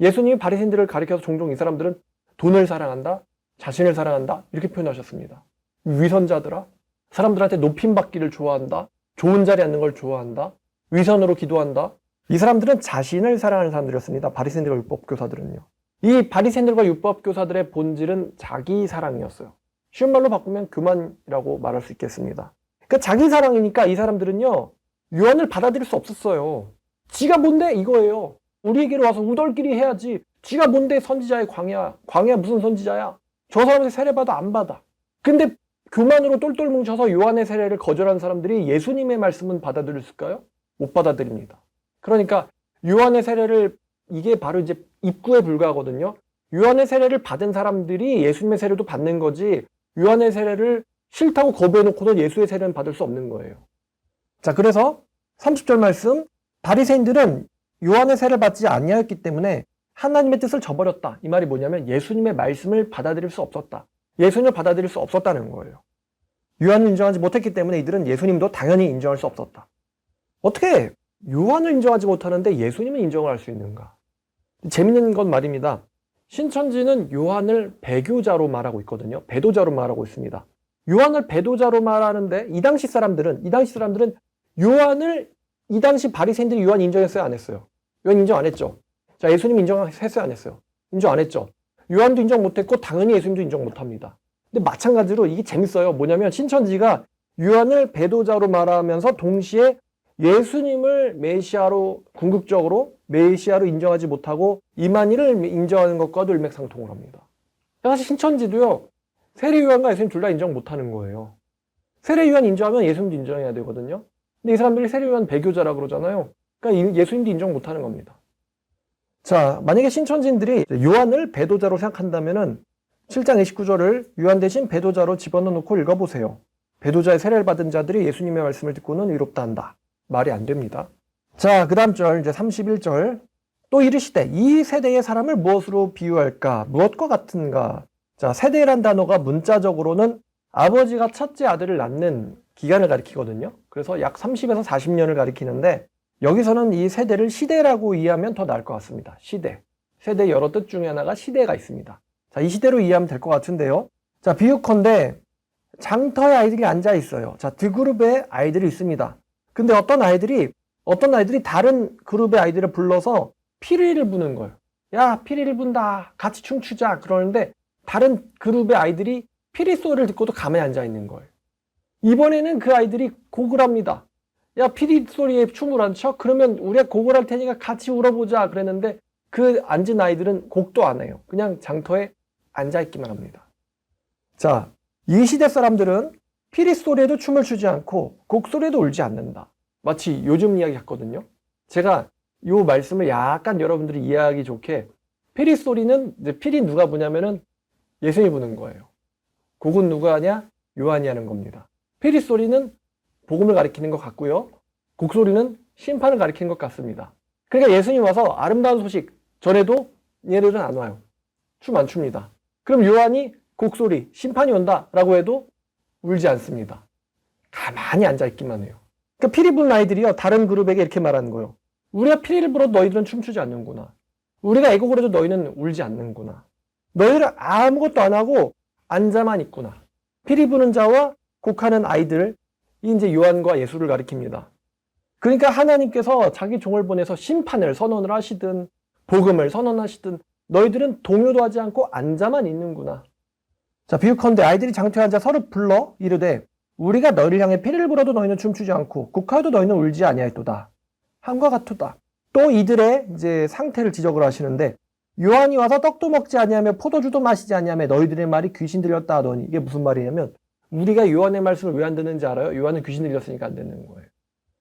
예수님이 바리새인들을 가리켜서 종종 이 사람들은 돈을 사랑한다, 자신을 사랑한다 이렇게 표현하셨습니다. 위선자들아, 사람들한테 높임받기를 좋아한다, 좋은 자리에 앉는 걸 좋아한다, 위선으로 기도한다. 이 사람들은 자신을 사랑하는 사람들이었습니다. 바리새인들과 율법교사들은요. 이 바리새인들과 율법교사들의 본질은 자기 사랑이었어요. 쉬운 말로 바꾸면 교만이라고 말할 수 있겠습니다. 그러니까 자기 사랑이니까 이 사람들은요, 요한을 받아들일 수 없었어요. 지가 뭔데 이거예요. 우리에게로 와서 우덜끼리 해야지. 지가 뭔데 선지자의 광야. 광야 무슨 선지자야. 저 사람한테 세례받아 안 받아. 근데 교만으로 똘똘 뭉쳐서 요한의 세례를 거절한 사람들이 예수님의 말씀은 받아들였을까요? 못 받아들입니다. 그러니까 요한의 세례를, 이게 바로 이제 입구에 불과하거든요. 요한의 세례를 받은 사람들이 예수님의 세례도 받는 거지, 요한의 세례를 싫다고 거부해놓고는 예수의 세례는 받을 수 없는 거예요. 자, 그래서 30절 말씀, 바리새인들은 요한의 세례를 받지 아니하였기 때문에 하나님의 뜻을 저버렸다. 이 말이 뭐냐면 예수님의 말씀을 받아들일 수 없었다. 예수님을 받아들일 수 없었다는 거예요. 요한을 인정하지 못했기 때문에 이들은 예수님도 당연히 인정할 수 없었다. 어떻게 요한을 인정하지 못하는데 예수님은 인정을 할 수 있는가? 재밌는 건 말입니다. 신천지는 요한을 배교자로 말하고 있거든요. 배도자로 말하고 있습니다. 요한을 배도자로 말하는데 이 당시 사람들은 요한을, 이 당시 바리새인들이 요한 인정했어요, 안 했어요? 요한 인정 안 했죠. 자, 예수님 인정했어요, 안 했어요? 인정 안 했죠. 요한도 인정 못했고 당연히 예수님도 인정 못합니다. 근데 마찬가지로 이게 재밌어요. 뭐냐면 신천지가 요한을 배도자로 말하면서 동시에 예수님을 메시아로, 궁극적으로 메시아로 인정하지 못하고 이만희를 인정하는 것과도 일맥상통을 합니다. 사실 신천지도요, 세례 요한과 예수님 둘 다 인정 못하는 거예요. 세례 요한 인정하면 예수님도 인정해야 되거든요. 근데 이 사람들이 세례 요한 배교자라 그러잖아요. 그러니까 예수님도 인정 못하는 겁니다. 자, 만약에 신천지인들이 요한을 배도자로 생각한다면은 7장 29절을 요한 대신 배도자로 집어넣고 읽어보세요. 배도자의 세례를 받은 자들이 예수님의 말씀을 듣고는 의롭다 한다. 말이 안 됩니다. 자, 그 다음 절, 이제 31절. 또 이르시되 이 세대의 사람을 무엇으로 비유할까? 무엇과 같은가? 자, 세대란 단어가 문자적으로는 아버지가 첫째 아들을 낳는 기간을 가리키거든요. 그래서 약 30에서 40년을 가리키는데 여기서는 이 세대를 시대라고 이해하면 더 나을 것 같습니다. 시대. 세대 여러 뜻 중에 하나가 시대가 있습니다. 자, 이 시대로 이해하면 될 것 같은데요. 자, 비유컨대 장터에 아이들이 앉아 있어요. 자, 두 그룹의 아이들이 있습니다. 근데 어떤 아이들이 다른 그룹의 아이들을 불러서 피리를 부는 거예요. 야, 피리를 분다. 같이 춤추자. 그러는데 다른 그룹의 아이들이 피리 소리를 듣고도 가만히 앉아 있는 거예요. 이번에는 그 아이들이 곡을 합니다. 야, 피리 소리에 춤을 안 춰? 그러면 우리가 곡을 할 테니까 같이 울어보자. 그랬는데 그 앉은 아이들은 곡도 안 해요. 그냥 장터에 앉아있기만 합니다. 자, 이 시대 사람들은 피리 소리에도 춤을 추지 않고 곡 소리에도 울지 않는다. 마치 요즘 이야기 같거든요. 제가 이 말씀을 약간 여러분들이 이해하기 좋게, 피리 소리는, 이제 피리 누가 부냐면은 예수님이 부는 거예요. 곡은 누가 하냐? 요한이 하는 겁니다. 피리 소리는 복음을 가리키는 것 같고요. 곡소리는 심판을 가리키는 것 같습니다. 그러니까 예수님 와서 아름다운 소식 전해도 얘네들은 안 와요. 춤 안 춥니다. 그럼 요한이 곡소리, 심판이 온다라고 해도 울지 않습니다. 가만히 앉아있기만 해요. 그러니까 피리 부는 아이들이요, 다른 그룹에게 이렇게 말하는 거예요. 우리가 피리를 불어도 너희들은 춤추지 않는구나. 우리가 애곡을 해도 너희는 울지 않는구나. 너희들은 아무것도 안 하고 앉아만 있구나. 피리 부는 자와 곡하는 아이들이 이제 요한과 예수를 가리킵니다. 그러니까 하나님께서 자기 종을 보내서 심판을 선언을 하시든 복음을 선언하시든 너희들은 동요도 하지 않고 앉아만 있는구나. 자, 비유컨대 아이들이 장터에 앉아 서로 불러 이르되 우리가 너희를 향해 피리를 불어도 너희는 춤추지 않고 곡하여도 너희는 울지 아니하였도다. 함과 같도다. 또 이들의 이제 상태를 지적을 하시는데 요한이 와서 떡도 먹지 아니하며 포도주도 마시지 아니하며 너희들의 말이 귀신 들렸다 하더니 이게 무슨 말이냐면 우리가 요한의 말씀을 왜 안 듣는지 알아요? 요한은 귀신 들렸으니까 안 듣는 거예요.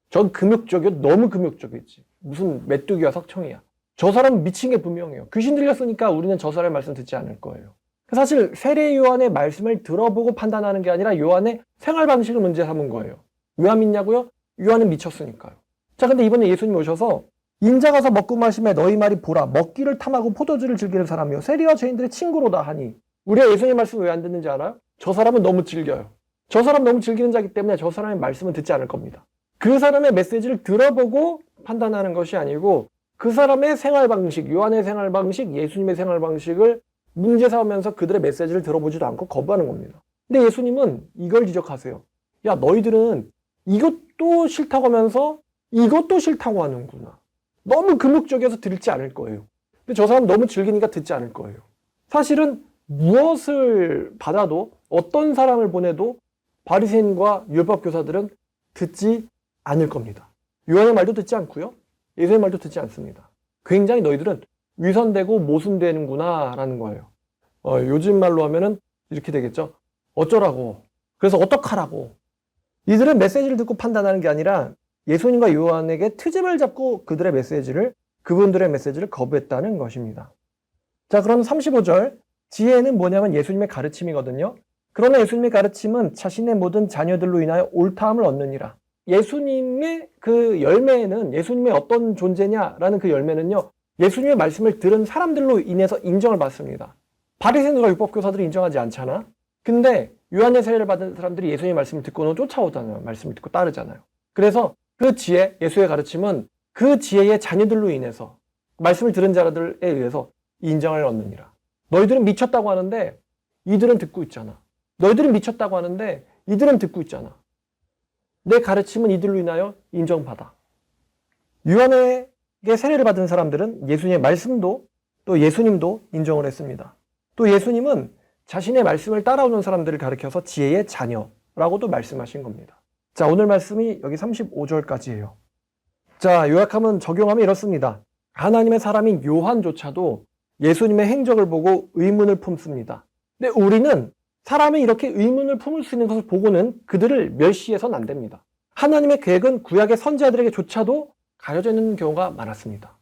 전 금욕적이요. 너무 금욕적이지. 무슨 메뚜기와 석청이야. 저 사람은 미친 게 분명해요. 귀신 들렸으니까 우리는 저 사람의 말씀 듣지 않을 거예요. 사실 세례 요한의 말씀을 들어보고 판단하는 게 아니라 요한의 생활 방식을 문제 삼은 거예요. 왜 안 믿냐고요? 요한은 미쳤으니까요. 자, 근데 이번에 예수님 오셔서 인자 가서 먹고 마시며 너희 말이 보라 먹기를 탐하고 포도주를 즐기는 사람이요 세리와 죄인들의 친구로다 하니 우리가 예수님 말씀 왜 안 듣는지 알아요? 저 사람은 너무 즐겨요. 저 사람 너무 즐기는 자이기 때문에 저 사람의 말씀은 듣지 않을 겁니다. 그 사람의 메시지를 들어보고 판단하는 것이 아니고 그 사람의 생활 방식, 요한의 생활 방식, 예수님의 생활 방식을 문제 삼으면서 그들의 메시지를 들어보지도 않고 거부하는 겁니다. 근데 예수님은 이걸 지적하세요. 야, 너희들은 이것도 싫다고 하면서 이것도 싫다고 하는구나. 너무 금욕적이어서 듣지 않을 거예요. 근데 저 사람 너무 즐기니까 듣지 않을 거예요. 사실은 무엇을 받아도 어떤 사람을 보내도 바리새인과 율법 교사들은 듣지 않을 겁니다. 요한의 말도 듣지 않고요. 예수의 말도 듣지 않습니다. 굉장히 너희들은 위선되고 모순되는구나 라는 거예요. 요즘 말로 하면은 이렇게 되겠죠. 어쩌라고. 그래서 어떡하라고. 이들은 메시지를 듣고 판단하는 게 아니라 예수님과 요한에게 트집을 잡고 그분들의 메시지를 거부했다는 것입니다. 자, 그럼 35절. 지혜는 뭐냐면 예수님의 가르침이거든요. 그러나 예수님의 가르침은 자신의 모든 자녀들로 인하여 옳다함을 얻느니라. 예수님의 그 열매는 예수님의 어떤 존재냐라는 그 열매는요. 예수님의 말씀을 들은 사람들로 인해서 인정을 받습니다. 바리새인과 율법교사들이 인정하지 않잖아. 근데 요한의 세례를 받은 사람들이 예수님의 말씀을 듣고는 쫓아오잖아요. 말씀을 듣고 따르잖아요. 그래서 그 지혜, 예수의 가르침은 그 지혜의 자녀들로 인해서 말씀을 들은 자들에 의해서 인정을 얻느니라. 너희들은 미쳤다고 하는데 이들은 듣고 있잖아. 너희들은 미쳤다고 하는데 이들은 듣고 있잖아. 내 가르침은 이들로 인하여 인정받아. 요한에게 세례를 받은 사람들은 예수님의 말씀도 또 예수님도 인정을 했습니다. 또 예수님은 자신의 말씀을 따라오는 사람들을 가리켜서 지혜의 자녀라고도 말씀하신 겁니다. 자, 오늘 말씀이 여기 35절까지예요. 자, 요약하면 적용하면 이렇습니다. 하나님의 사람인 요한조차도 예수님의 행적을 보고 의문을 품습니다. 근데 우리는 사람이 이렇게 의문을 품을 수 있는 것을 보고는 그들을 멸시해서는 안 됩니다. 하나님의 계획은 구약의 선지자들에게조차도 가려져 있는 경우가 많았습니다.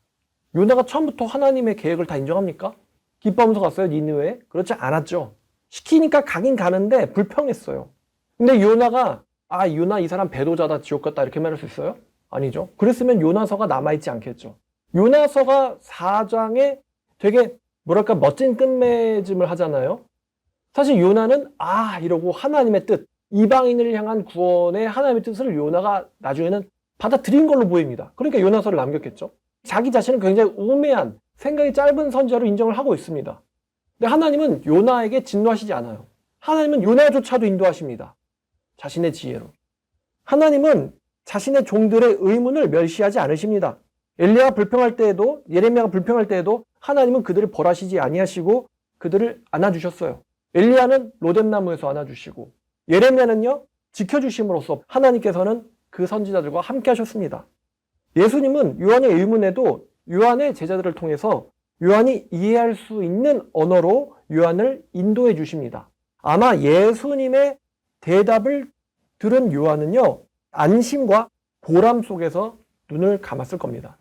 요나가 처음부터 하나님의 계획을 다 인정합니까? 기뻐하면서 갔어요, 니느웨에? 그렇지 않았죠. 시키니까 가긴 가는데 불평했어요. 근데 요나가 요나 이 사람 배도자다, 지옥 갔다 이렇게 말할 수 있어요? 아니죠. 그랬으면 요나서가 남아있지 않겠죠. 요나서가 4장에 되게 뭐랄까 멋진 끝맺음을 하잖아요. 사실 요나는 이러고 하나님의 뜻, 이방인을 향한 구원의 하나님의 뜻을 요나가 나중에는 받아들인 걸로 보입니다. 그러니까 요나서를 남겼겠죠. 자기 자신은 굉장히 우매한 생각이 짧은 선지자로 인정을 하고 있습니다. 근데 하나님은 요나에게 진노하시지 않아요. 하나님은 요나조차도 인도하십니다. 자신의 지혜로. 하나님은 자신의 종들의 의문을 멸시하지 않으십니다. 엘리야가 불평할 때에도, 예레미야가 불평할 때에도 하나님은 그들을 벌하시지 아니하시고 그들을 안아주셨어요. 엘리야는 로뎀나무에서 안아주시고 예레미야는요 지켜주심으로써 하나님께서는 그 선지자들과 함께 하셨습니다. 예수님은 요한의 의문에도 요한의 제자들을 통해서 요한이 이해할 수 있는 언어로 요한을 인도해 주십니다. 아마 예수님의 대답을 들은 요한은요 안심과 보람 속에서 눈을 감았을 겁니다.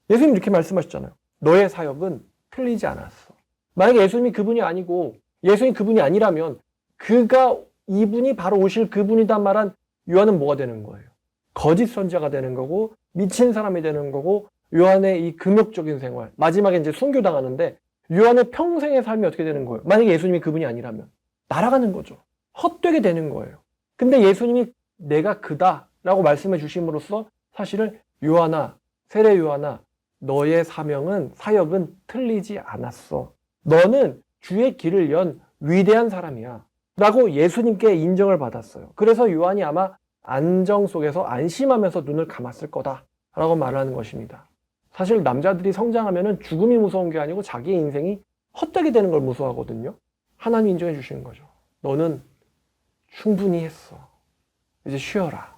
예수님 이렇게 말씀하셨잖아요. 너의 사역은 틀리지 않았어. 만약에 예수님이 그분이 아니고 예수님이 그분이 아니라면 그가 이분이 바로 오실 그분이다 말한 요한은 뭐가 되는 거예요? 거짓 선지자가 되는 거고 미친 사람이 되는 거고 요한의 이 금욕적인 생활, 마지막에 이제 순교당하는데 요한의 평생의 삶이 어떻게 되는 거예요? 만약에 예수님이 그분이 아니라면 날아가는 거죠. 헛되게 되는 거예요. 근데 예수님이 내가 그다라고 말씀해 주심으로써 사실은 요한아, 세례 요한아, 너의 사역은 틀리지 않았어. 너는 주의 길을 연 위대한 사람이야. 라고 예수님께 인정을 받았어요. 그래서 요한이 아마 안정 속에서 안심하면서 눈을 감았을 거다 라고 말하는 것입니다. 사실 남자들이 성장하면 죽음이 무서운 게 아니고 자기의 인생이 헛되게 되는 걸 무서워하거든요. 하나님 인정해 주시는 거죠. 너는 충분히 했어. 이제 쉬어라.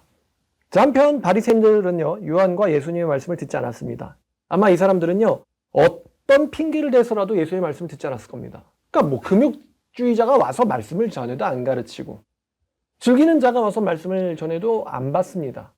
자, 한편 바리새인들은요, 요한과 예수님의 말씀을 듣지 않았습니다. 아마 이 사람들은요, 어떤 핑계를 대서라도 예수님의 말씀을 듣지 않았을 겁니다. 그러니까 뭐 금욕주의자가 와서 말씀을 전해도 안 가르치고 즐기는 자가 와서 말씀을 전해도 안 받습니다.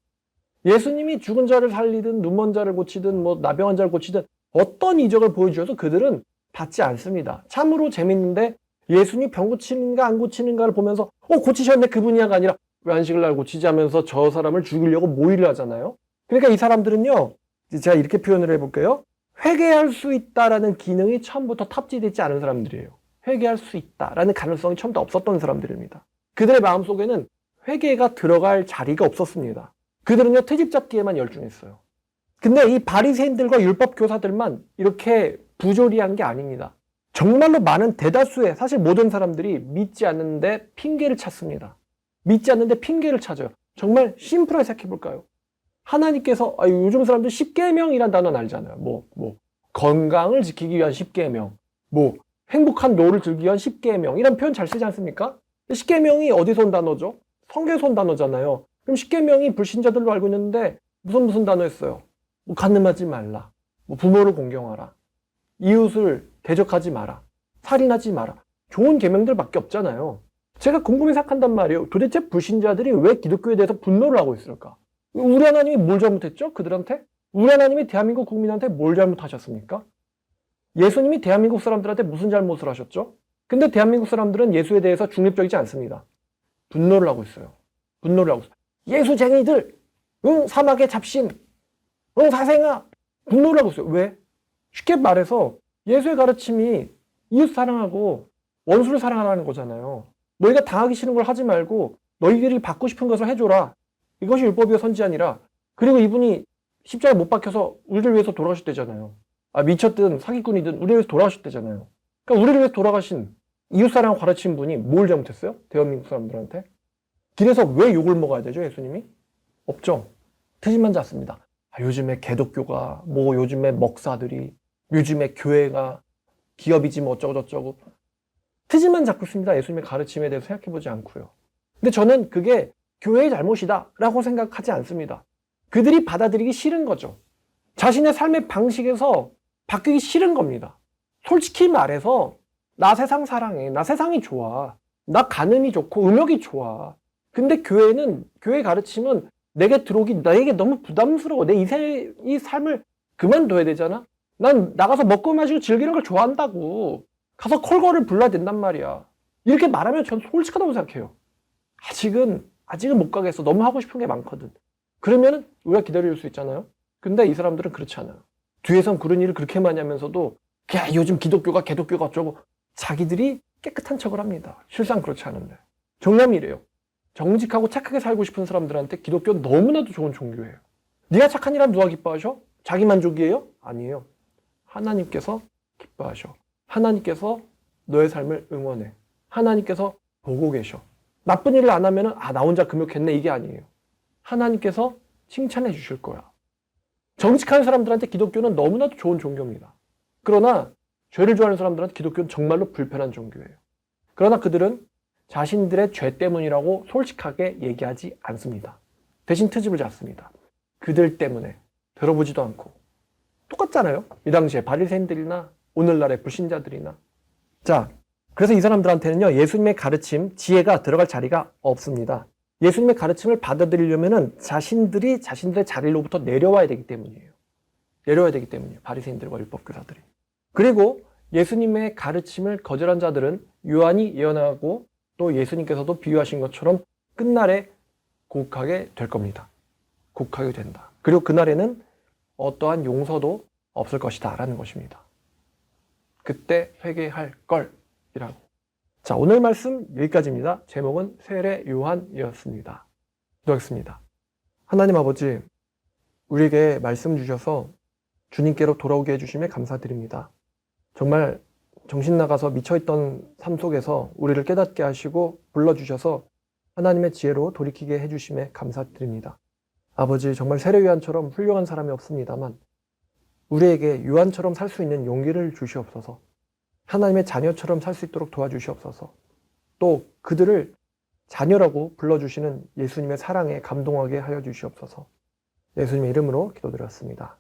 예수님이 죽은 자를 살리든 눈먼 자를 고치든 뭐 나병한 자를 고치든 어떤 이적을 보여주셔도 그들은 받지 않습니다. 참으로 재밌는데 예수님이 병 고치는가 안 고치는가를 보면서 고치셨네 그분이야가 아니라 왜 안식을 날 고치지 하면서 저 사람을 죽이려고 모의를 하잖아요. 그러니까 이 사람들은요, 제가 이렇게 표현을 해볼게요. 회개할 수 있다라는 기능이 처음부터 탑재되지 않은 사람들이에요. 회개할 수 있다라는 가능성이 처음부터 없었던 사람들입니다. 그들의 마음속에는 회개가 들어갈 자리가 없었습니다. 그들은요, 트집 잡기에만 열중했어요. 근데 이 바리새인들과 율법 교사들만 이렇게 부조리한 게 아닙니다. 정말로 많은 대다수의 사실 모든 사람들이 믿지 않는데 핑계를 찾습니다. 믿지 않는데 핑계를 찾아요. 정말 심플하게 생각해 볼까요? 하나님께서 요즘 사람들 10계명이란 단어는 알잖아요. 건강을 지키기 위한 10계명, 행복한 노를 즐기기 위한 10계명 이런 표현 잘 쓰지 않습니까? 10계명이 어디서 온 단어죠? 성경에서 온 단어잖아요. 그럼 10계명이 불신자들로 알고 있는데 무슨 단어였어요? 간음하지 말라, 부모를 공경하라, 이웃을 대적하지 마라, 살인하지 마라. 좋은 계명들밖에 없잖아요. 제가 궁금해 생각한단 말이에요. 도대체 불신자들이 왜 기독교에 대해서 분노를 하고 있을까? 우리 하나님이 뭘 잘못했죠? 그들한테? 우리 하나님이 대한민국 국민한테 뭘 잘못하셨습니까? 예수님이 대한민국 사람들한테 무슨 잘못을 하셨죠? 근데 대한민국 사람들은 예수에 대해서 중립적이지 않습니다. 분노를 하고 있어요. 분노를 하고 있어요. 예수쟁이들! 사막의 잡신! 사생아! 분노를 하고 있어요. 왜? 쉽게 말해서 예수의 가르침이 이웃 사랑하고 원수를 사랑하라는 거잖아요. 너희가 당하기 싫은 걸 하지 말고 너희들이 받고 싶은 것을 해줘라. 이것이 율법이요 선지자니라. 그리고 이분이 십자가에 못 박혀서 우리를 위해서 돌아가셨대잖아요. 미쳤든 사기꾼이든 우리를 위해서 돌아가셨대잖아요. 그러니까 우리를 위해서 돌아가신 이웃사랑을 가르친 분이 뭘 잘못했어요? 대한민국 사람들한테? 길에서 왜 욕을 먹어야 되죠, 예수님이? 없죠. 트집만 잡습니다. 요즘에 개독교가, 요즘에 먹사들이, 요즘에 교회가 기업이지 어쩌고저쩌고. 트집만 잡고 있습니다. 예수님의 가르침에 대해서 생각해보지 않고요. 근데 저는 그게 교회의 잘못이다 라고 생각하지 않습니다. 그들이 받아들이기 싫은 거죠. 자신의 삶의 방식에서 바뀌기 싫은 겁니다. 솔직히 말해서 나 세상 사랑해. 나 세상이 좋아. 나 간음이 좋고 음욕이 좋아. 근데 교회 가르침은 내게 들어오기 나에게 너무 부담스러워. 내 이 삶을 그만둬야 되잖아. 난 나가서 먹고 마시고 즐기는 걸 좋아한다고. 가서 콜걸을 불러야 된단 말이야. 이렇게 말하면 전 솔직하다고 생각해요. 아직은 못 가겠어. 너무 하고 싶은 게 많거든. 그러면은 우리가 기다릴 수 있잖아요. 근데 이 사람들은 그렇지 않아요. 뒤에선 그런 일을 그렇게 많이 하면서도 그냥 요즘 개독교가 어쩌고 자기들이 깨끗한 척을 합니다. 실상 그렇지 않은데. 정남이 이래요. 정직하고 착하게 살고 싶은 사람들한테 기독교는 너무나도 좋은 종교예요. 네가 착한 일하면 누가 기뻐하셔? 자기 만족이에요? 아니에요. 하나님께서 기뻐하셔. 하나님께서 너의 삶을 응원해. 하나님께서 보고 계셔. 나쁜 일을 안 하면은 나 혼자 금욕했네 이게 아니에요. 하나님께서 칭찬해 주실 거야. 정직한 사람들한테 기독교는 너무나도 좋은 종교입니다. 그러나 죄를 좋아하는 사람들한테 기독교는 정말로 불편한 종교예요. 그러나 그들은 자신들의 죄 때문이라고 솔직하게 얘기하지 않습니다. 대신 트집을 잡습니다. 그들 때문에 들어보지도 않고. 똑같잖아요. 이 당시에 바리새인들이나 오늘날의 불신자들이나. 자, 그래서 이 사람들한테는요, 예수님의 가르침, 지혜가 들어갈 자리가 없습니다. 예수님의 가르침을 받아들이려면은 자신들이 자신들의 자리로부터 내려와야 되기 때문이에요. 바리새인들과 율법교사들이. 그리고 예수님의 가르침을 거절한 자들은 요한이 예언하고 또 예수님께서도 비유하신 것처럼 끝날에 곡하게 될 겁니다. 곡하게 된다. 그리고 그날에는 어떠한 용서도 없을 것이다 라는 것입니다. 그때 회개할 걸이라고. 자, 오늘 말씀 여기까지입니다. 제목은 세례 요한이었습니다. 기도하겠습니다. 하나님 아버지, 우리에게 말씀 주셔서 주님께로 돌아오게 해주심에 감사드립니다. 정말 정신 나가서 미쳐있던 삶 속에서 우리를 깨닫게 하시고 불러주셔서 하나님의 지혜로 돌이키게 해주심에 감사드립니다. 아버지, 정말 세례 요한처럼 훌륭한 사람이 없습니다만 우리에게 요한처럼 살 수 있는 용기를 주시옵소서. 하나님의 자녀처럼 살 수 있도록 도와주시옵소서. 또 그들을 자녀라고 불러주시는 예수님의 사랑에 감동하게 하여 주시옵소서. 예수님의 이름으로 기도드렸습니다.